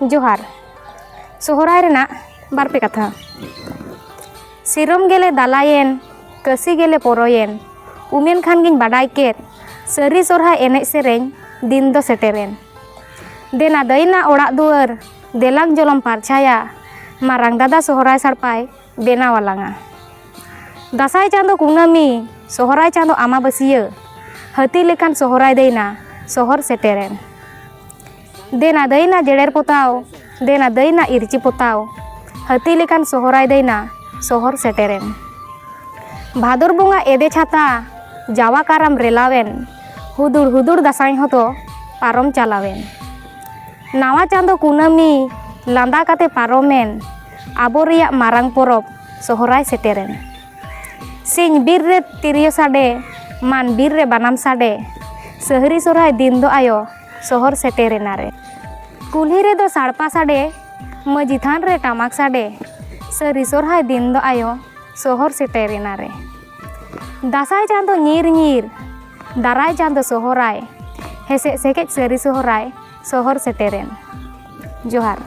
जोहार सोहराय रेना बारपे कथा सिरम गेले दालायेन कसी गेले परोयेन उमेन खान गिन बाडाय केत सरी सोरहा एनेज सेरेñ दिन दो सेटेरेन देना दैना ओड़ाग दुआर देलांग जलम पारछाया मारांग दादा सोहराय सारपाय बेनावालांगा दासाय चांदो कुंगामी सोहराय चांदो आमाबसिया हाती लेकान सोहराय दैना सोहर सेटेरेन देना दैना जेड़ेर पोताव देना दैना इरची पोताव हाती लेकान सोहराय दैना सोहर सेटेरेन भादर बोंगा एदे छाता जावा काराम रेलावेन हुदुड़ हुदुड़ दासाई होतो पारम चालावेन नावा चांदो कुनामी लांदा काते पारोमेन आबो रेया मारांग पोरब सोहराय सेटेरेन सिंह बीर रे तिरियो साडे मान बीर रे बानाम साडे सहरी सोहराय दिन दो आयो सोहर सेटेरेना रे कुल्ही रे दो साड़पा साडे मजी थान रे टामाक साडे सरी सोहराय दिन दो आयो सोहर सेटेरेना रे दासाय चांदो ñir ñir दाराय चांदो सोहराय हेसे सेकेज सरी सोहराय सोहर सेटेरेन जोहार।